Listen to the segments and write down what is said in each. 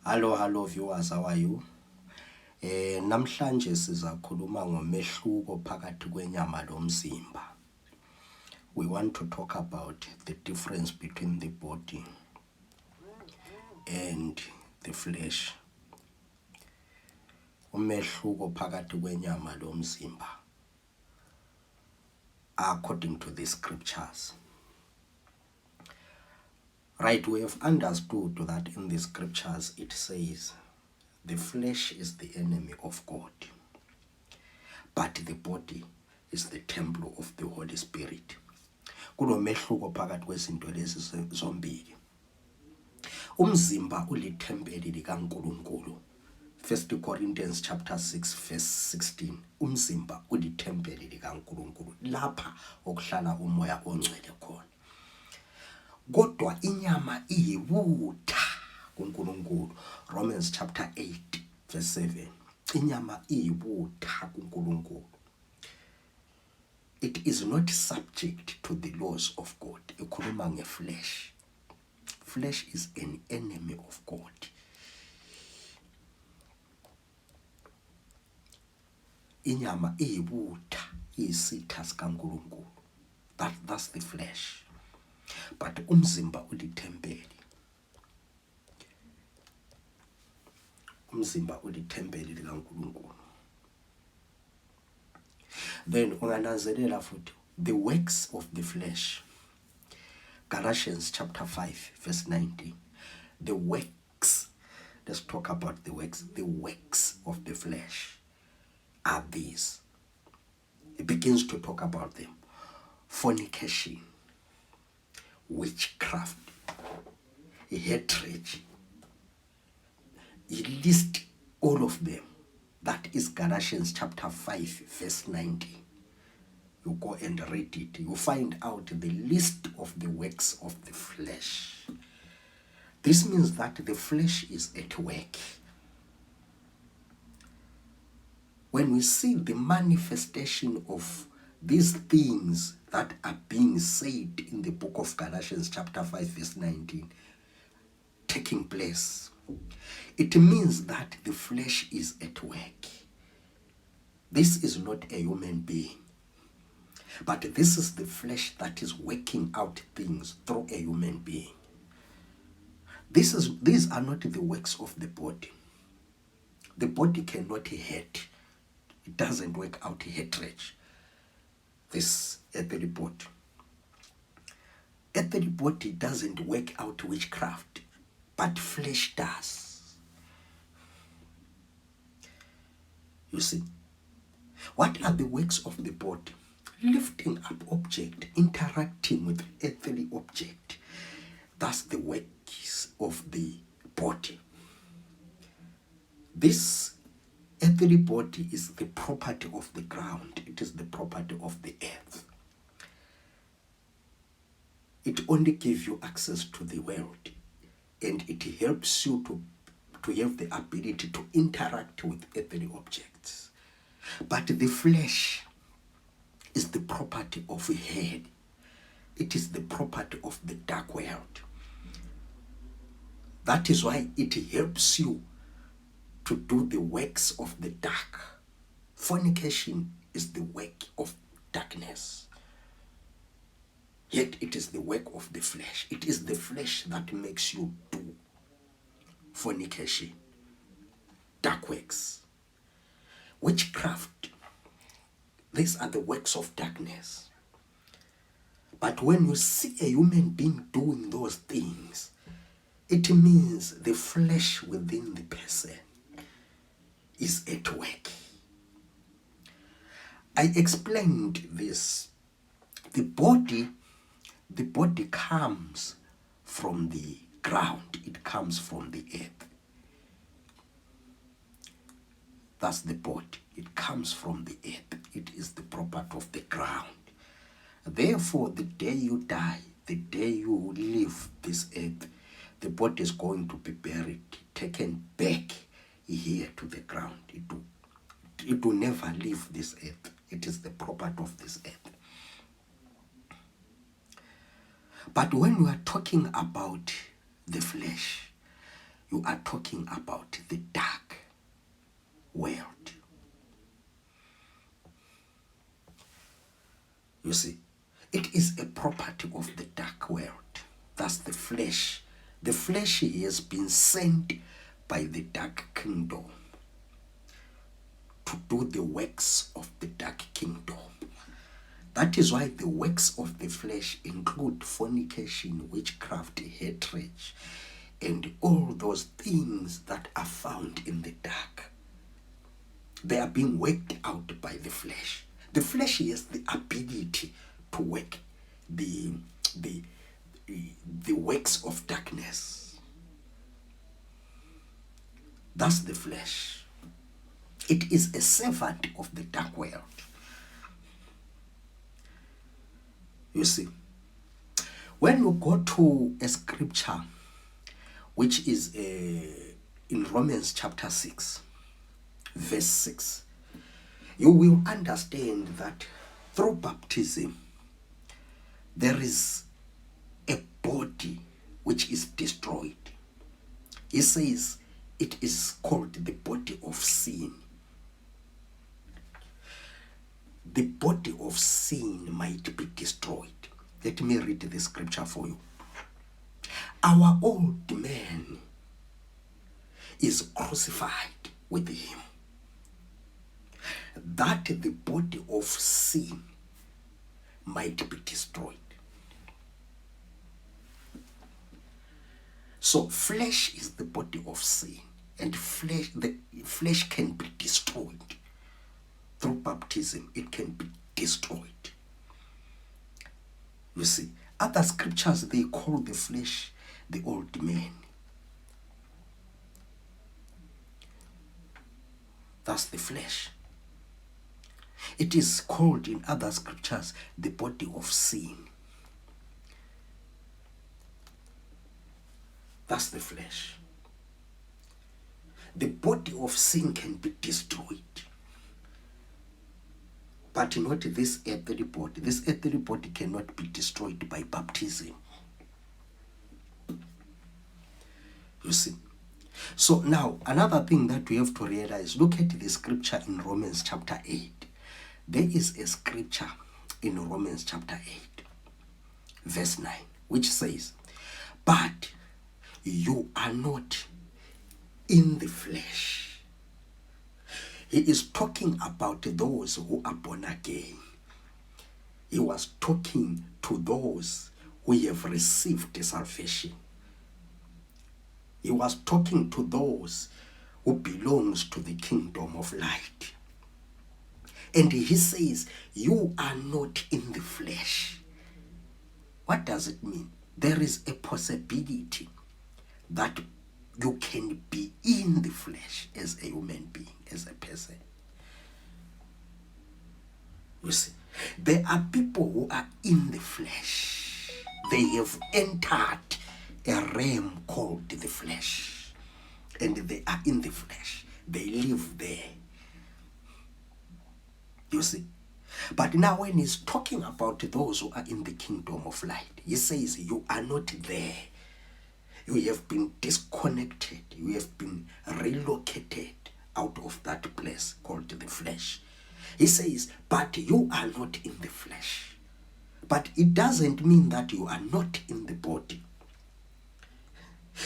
Hello viewers, how are you? Namhlanje sizakhuluma ngomehluko phakathi kwenyama lomzimba. We want to talk about the difference between the body and the flesh. Umehluko phakathi kwenyama lomzimba according to the scriptures. Right, we have understood that in the scriptures it says the flesh is the enemy of God, but the body is the temple of the Holy Spirit. Kunomehluko phakathi kwezinto lezi zombili. Umzimba ulithempeli likaNkulunkulu. 1 Corinthians chapter 6 verse 16. Umzimba ulithempeli likaNkulunkulu. Lapha okuhlala umoya ongcwele khona. Kodwa inyama iyibutha kuNkulunkulu. Romans chapter 8 verse 7. Inyama iyibutha kuNkulunkulu. It is not subject to the laws of God. Ikhuluma ngeflesh. Flesh is an enemy of God. Inyama iyibutha iyisitha sikaNkulunkulu. That's the flesh. But umzimba ulithempeli. Umzimba ulithempeli likaNkulunkulu. Then ungananzelela futhi the works of the flesh. Galatians chapter 5 verse 19. The works, let's talk about the works. The works of the flesh are these. It begins to talk about them. Fornication, witchcraft, hatred. You list all of them. That is Galatians chapter 5 verse 19. You go and read it. You find out the list of the works of the flesh. This means that the flesh is at work. When we see the manifestation of these things that are being said in the book of Galatians chapter 5 verse 19 taking place, it means that the flesh is at work. This is not a human being, but this is the flesh that is working out things through a human being. These are not the works of the body. The body cannot hate. It doesn't work out hatred. This earthly body. Earthly body doesn't work out witchcraft, but flesh does. You see, what are the works of the body? Lifting up object, interacting with earthly object. That's the works of the body. This earthly body is the property of the ground. It is the property of the earth. It only gives you access to the world, and it helps you to have the ability to interact with earthly objects. But the flesh is the property of a head. It is the property of the dark world. That is why it helps you to do the works of the dark. Fornication is the work of darkness. Yet it is the work of the flesh. It is the flesh that makes you do fornication, dark works, witchcraft. These are the works of darkness. But when you see a human being doing those things, it means the flesh within the person is at work. I explained this. The body comes from the ground. It comes from the earth. That's the body. It comes from the earth. It is the property of the ground. Therefore, the day you die, the day you leave this earth, the body is going to be buried, taken back here to the ground. It will never leave this earth. It is the property of this earth. But when we are talking about the flesh, you are talking about the dark world. You see, it is a property of the dark world. That's the flesh. The flesh has been sent by the dark kingdom to do the works of the dark kingdom. That is why the works of the flesh include fornication, witchcraft, hatred, and all those things that are found in the dark. They are being worked out by the flesh. The flesh has the ability to work the works of darkness. That's the flesh. It is a servant of the dark world. You see, when you go to a scripture which is in Romans chapter 6, verse 6, you will understand that through baptism, there is a body which is destroyed. He says it is called the body of sin. The body of sin might be destroyed. Let me read the scripture for you. Our old man is crucified with him, that the body of sin might be destroyed. So flesh is the body of sin, and the flesh can be destroyed. Through baptism, it can be destroyed. You see, other scriptures, they call the flesh the old man. That's the flesh. It is called in other scriptures the body of sin. That's the flesh. The body of sin can be destroyed, but not this earthly body. This earthly body cannot be destroyed by baptism. You see. So now, another thing that we have to realize, look at the scripture in Romans chapter 8. There is a scripture in Romans chapter 8, verse 9, which says, but you are not in the flesh. He is talking about those who are born again. He was talking to those who have received salvation. He was talking to those who belongs to the kingdom of light. And he says, you are not in the flesh. What does it mean? There is a possibility that you can be in the flesh as a human being, as a person. You see, there are people who are in the flesh. They have entered a realm called the flesh, and they are in the flesh. They live there. You see, but now when he's talking about those who are in the kingdom of light, he says you are not there. You have been disconnected. You have been relocated out of that place called the flesh. He says, but you are not in the flesh. But it doesn't mean that you are not in the body.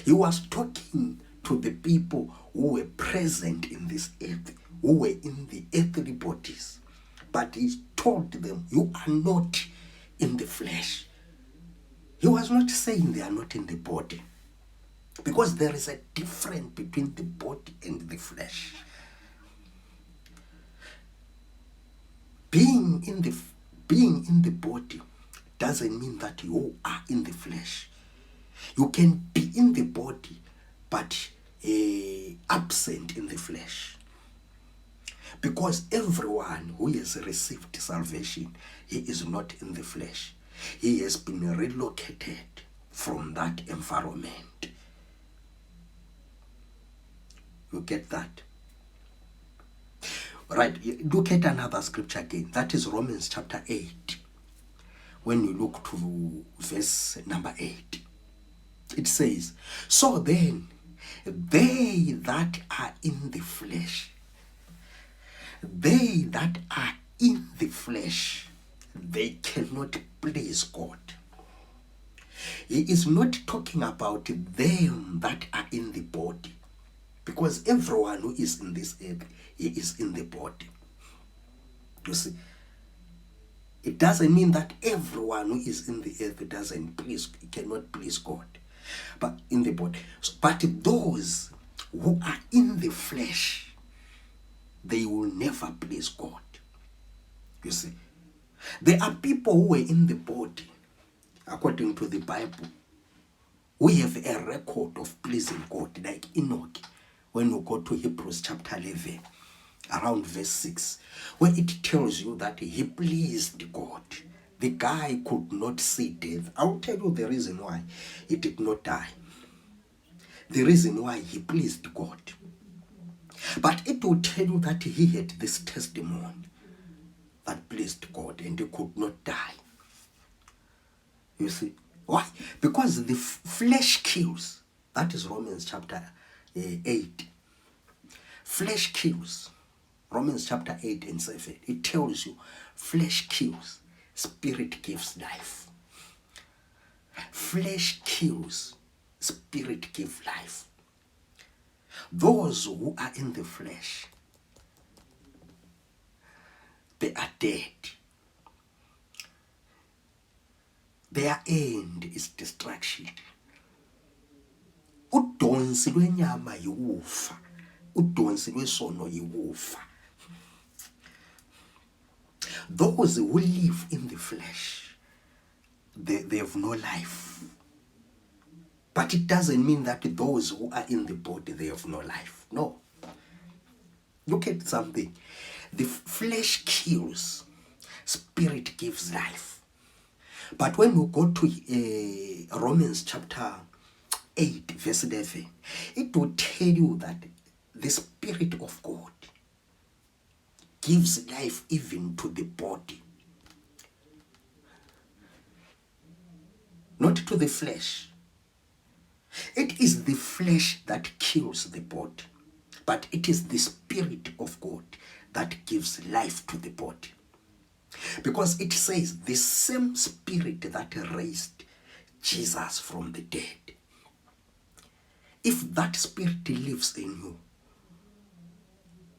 He was talking to the people who were present in this earth, who were in the earthly bodies. But he told them, you are not in the flesh. He was not saying they are not in the body, because there is a difference between the body and the flesh. Being in the body doesn't mean that you are in the flesh. You can be in the body, but absent in the flesh. Because everyone who has received salvation, he is not in the flesh. He has been relocated from that environment. You get that? Right, look at another scripture again. That is Romans chapter 8. When you look to verse number 8, it says, so then in the flesh, they that are in the flesh, they cannot please God. He is not talking about them that are in the body, because everyone who is in this earth, he is in the body. You see, it doesn't mean that everyone who is in the earth cannot please God, but in the body. But those who are in the flesh, they will never please God. You see, there are people who were in the body, according to the Bible, we have a record of pleasing God, like Enoch. When you go to Hebrews chapter 11, around verse 6, where it tells you that he pleased God. The guy could not see death. I'll tell you the reason why he did not die. The reason why he pleased God. But it will tell you that he had this testimony that pleased God and he could not die. You see? Why? Because the flesh kills. That is Romans chapter 8. Flesh kills. Romans chapter 8 and 7. It tells you flesh kills, spirit gives life. Flesh kills, spirit gives life. Those who are in the flesh, they are dead. Their end is destruction. Udonsi lwenyama yiwufa. Udonsi lwesono yiwufa. Those who live in the flesh, they have no life. But it doesn't mean that those who are in the body, they have no life. No. Look at something. The flesh kills, spirit gives life. But when we go to Romans chapter 8, verse 11, it will tell you that the Spirit of God gives life even to the body. Not to the flesh. It is the flesh that kills the body, but it is the Spirit of God that gives life to the body. Because it says the same Spirit that raised Jesus from the dead, if that Spirit lives in you,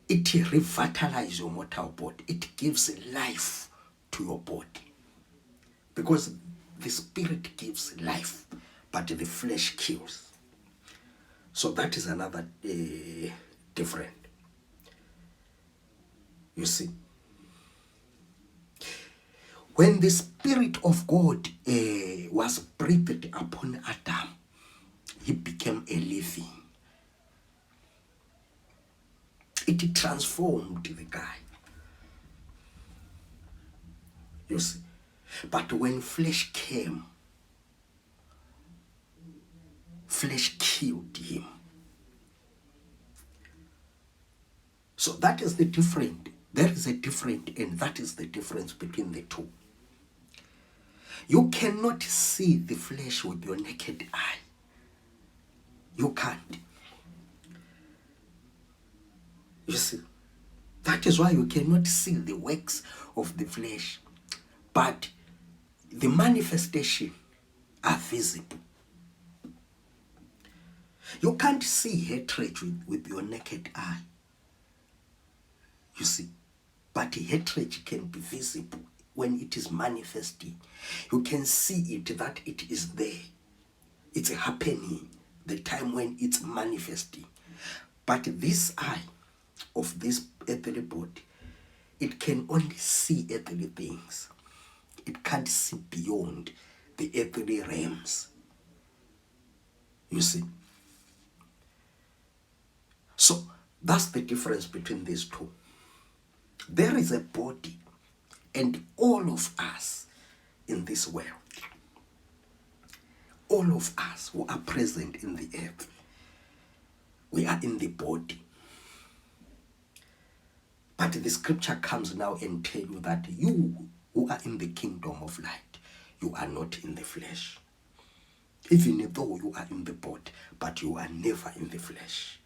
it revitalizes your mortal body. It gives life to your body. Because the Spirit gives life, but the flesh kills. So that is another different. You see, when the Spirit of God was breathed upon Adam, he became a living. It transformed the guy. You see, but when flesh came, flesh killed him. So that is the difference. There is a difference, and that is the difference between the two. You cannot see the flesh with your naked eye. You can't. You see, that is why you cannot see the works of the flesh. But the manifestation are visible. You can't see hatred with your naked eye. You see, but hatred can be visible when it is manifesting. You can see it, that it is there. It's happening, the time when it's manifesting. But this eye of this earthly body, it can only see earthly things. It can't see beyond the earthly realms. You see? So that's the difference between these two. There is a body, and all of us in this world, all of us who are present in the earth, we are in the body. But the scripture comes now and tell you that you who are in the kingdom of light, you are not in the flesh. Even though you are in the body, but you are never in the flesh.